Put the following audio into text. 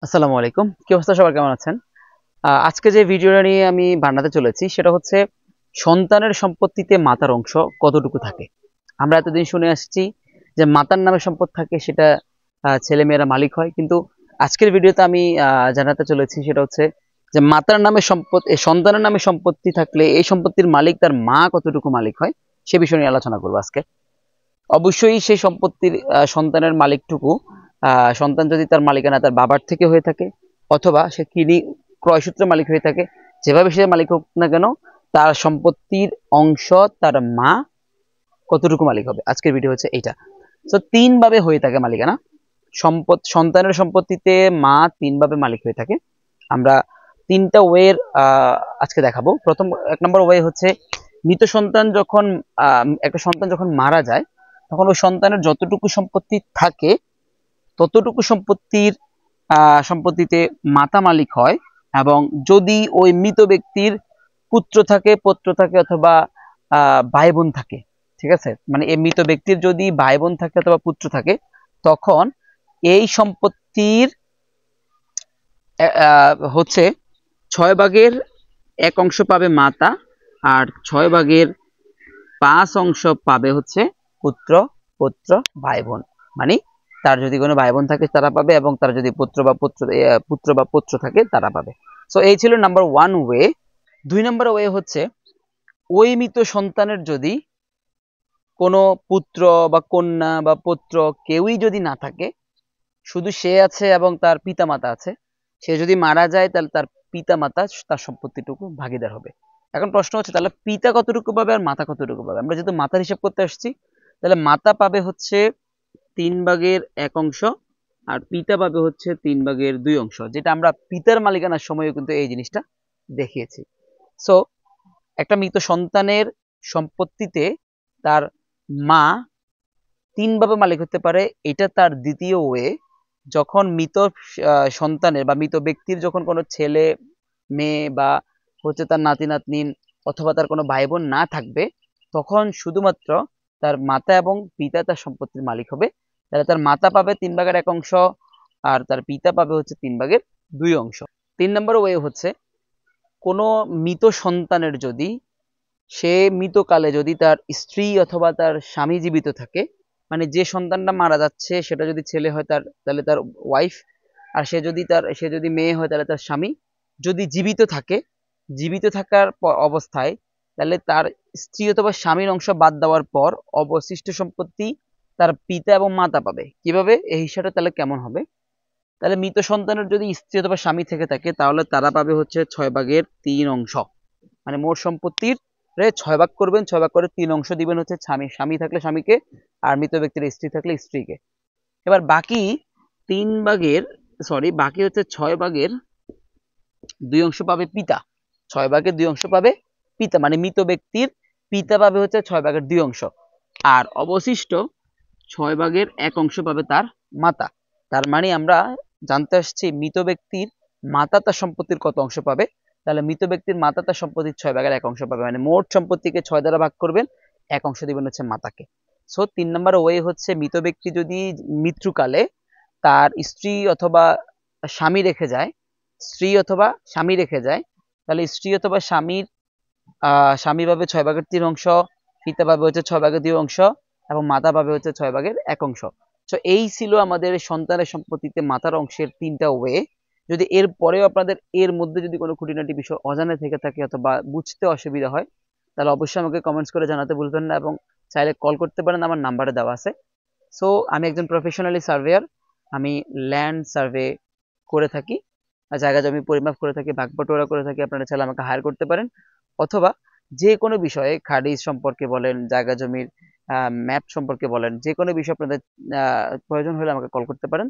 আসসালামু আলাইকুম। কি অবস্থা, সবার কেমন আছেন? আজকে যে ভিডিওটা নিয়ে আমি বানাতে চলেছি সেটা হচ্ছে সন্তানের সম্পত্তিতে মাতার অংশ কতটুকু থাকে। আমরা এতদিন শুনে আসছি যে মাতার নামে সম্পদ থাকে, সেটা ছেলে মেয়েরা মালিক হয়, কিন্তু আজকের ভিডিওতে আমি জানাতে চলেছি সেটা হচ্ছে যে মাতার নামে সম্পদ, সন্তানের নামে সম্পত্তি থাকলে এই সম্পত্তির মালিক তার মা কতটুকু মালিক হয় সে বিষয় নিয়ে আলোচনা করবো আজকে। অবশ্যই সেই সম্পত্তির সন্তানের মালিকটুকু, সন্তান যদি তার মালিকানা তার বাবার থেকে হয়ে থাকে অথবা সে কিনি ক্রয়সূত্রে মালিক হয়ে থাকে, যেভাবে সে মালিক হোক না কেন, তার সম্পত্তির অংশ তার মা কতটুকু মালিক হবে। আজকের ভিডিও হচ্ছে এইটা। তো তিন ভাবে হয়ে থাকে মালিকানা। সন্তানের সম্পত্তিতে মা তিন ভাবে মালিক হয়ে থাকে। আমরা তিনটা ওয়ের আজকে দেখাবো। প্রথম এক নম্বর ওয়ে হচ্ছে মৃত সন্তান যখন একটা সন্তান যখন মারা যায় তখন ওই সন্তানের যতটুকু সম্পত্তি থাকে ততটুকু সম্পত্তিতে মাতা মালিক হয়। এবং যদি ওই মৃত ব্যক্তির পুত্র থাকে, পৌত্র থাকে অথবা ভাই বোন থাকে, ঠিক আছে, মানে এই মৃত ব্যক্তির যদি ভাই বোন থাকে অথবা পুত্র থাকে, তখন এই সম্পত্তির হচ্ছে 6 ভাগের 1 অংশ পাবে মাতা, আর 6 ভাগের 5 অংশ পাবে হচ্ছে পুত্র, পৌত্র, ভাই বোন। মানে তার যদি কোনো ভাই বোন থাকে তারা পাবে, এবং তার যদি পুত্র বা পৌত্র থাকে তারা পাবে। সো এই ছিল নাম্বার ওয়ান ওয়ে। 2 নম্বর ওয়ে হচ্ছে ওই মৃত সন্তানের যদি কোনো পুত্র বা কন্যা বা পুত্র কেউই যদি না থাকে, শুধু সে আছে এবং তার পিতা মাতা আছে, সে যদি মারা যায় তাহলে তার পিতা মাতা তার সম্পত্তিটুকু ভাগিদার হবে। এখন প্রশ্ন হচ্ছে তাহলে পিতা কতটুকু পাবে আর মাতা কতটুকু পাবে। আমরা যেহেতু মাতার হিসাব করতে আসছি, তাহলে মাতা পাবে হচ্ছে 3/1 অংশ, আর পিতা পাবে হচ্ছে 3/2 অংশ, যেটা আমরা পিতার মালিকানার সময়ও কিন্তু এই জিনিসটা দেখিয়েছি। সো একটা মৃত সন্তানের সম্পত্তিতে তার মা তিনভাবে মালিক হতে পারে। এটা তার দ্বিতীয় ওয়ে। যখন মৃত সন্তানের বা মৃত ব্যক্তির যখন কোনো ছেলে মেয়ে বা হচ্ছে তার নাতি নাতনি অথবা তার কোনো ভাই বোন না থাকবে, তখন শুধুমাত্র তার মাতা এবং পিতা তার সম্পত্তির মালিক হবে। তাহলে তার মাতা পাবে 3/1 অংশ, আর তার পিতা পাবে হচ্ছে 3/2 অংশ। 3 নম্বর ওয়ে হচ্ছে কোনো মৃত সন্তানের যদি সে মৃতকালে যদি তার স্ত্রী অথবা তার স্বামী জীবিত থাকে, মানে যে সন্তানটা মারা যাচ্ছে সেটা যদি ছেলে হয় তাহলে তার ওয়াইফ, আর সে যদি মেয়ে হয় তাহলে তার স্বামী যদি জীবিত থাকে, জীবিত থাকার অবস্থায়, তাহলে তার স্ত্রী অথবা স্বামীর অংশ বাদ দেওয়ার পর অবশিষ্ট সম্পত্তি তার পিতা এবং মাতা পাবে। কিভাবে এই হিসাবটা তাহলে কেমন হবে? তাহলে মৃত সন্তানের যদি স্ত্রী অথবা স্বামী থেকে থাকে তাহলে তারা পাবে হচ্ছে 6/3 অংশ। মানে মোট সম্পত্তির 6 ভাগ করবেন, 6 ভাগ করে 3 অংশ দিবেন হচ্ছে স্বামী থাকলে স্বামীকে, আর মৃত ব্যক্তির স্ত্রী থাকলে স্ত্রীকে। এবার বাকি 3 ভাগের, বাকি হচ্ছে 6/2 অংশ পাবে পিতা। 6/2 অংশ পাবে পিতা, মানে মৃত ব্যক্তির পিতা পাবে হচ্ছে 6/2 অংশ। আর অবশিষ্ট 6/1 অংশ পাবে তার মাতা। তার মানে আমরা জানতে আসছি মৃত ব্যক্তির মাতা তার সম্পত্তির কত অংশ পাবে। তাহলে মৃত ব্যক্তির মাতা তার সম্পত্তির 6/1 অংশ পাবে, মানে মোট সম্পত্তিকে 6 দ্বারা ভাগ করবেন, 1 অংশ দিবেন হচ্ছে মাতাকে। সো 3 নম্বর ওয়ে হচ্ছে মৃত ব্যক্তি যদি মৃত্যুকালে তার স্ত্রী অথবা স্বামী রেখে যায়, তাহলে স্ত্রী অথবা স্বামী পাবে 6/3 অংশ, পিতা পাবে হচ্ছে 6/2 অংশ, এবং মাতা পাবে হচ্ছে 6/1 অংশ। তো এই ছিল আমাদের সন্তানের সম্পত্তিতে মাতার অংশের 3টা ওয়ে। যদি এর পরেও আপনাদের এর মধ্যে যদি কোনো খুঁটিনাটি বিষয় অজানা থেকে থাকে অথবা বুঝতে অসুবিধা হয়, তাহলে অবশ্যই আমাকে কমেন্টস করে জানাতে ভুলবেন না, এবং চাইলে কল করতে পারেন, আমার নাম্বারে দেওয়া আছে। সো আমি একজন প্রফেশনালি সার্ভেয়ার। আমি ল্যান্ড সার্ভে করে থাকি, জায়গা জমি পরিমাপ করে থাকি, ভাগবটোয়ারা করে থাকি। আপনারা চাইলে আমাকে হায়ার করতে পারেন, অথবা যে কোনো বিষয়ে খারিজ সম্পর্কে বলেন, জায়গা জমির ম্যাপ সম্পর্কে বলেন, যে কোনো বিষয় আপনাদের প্রয়োজন হলে আমাকে কল করতে পারেন।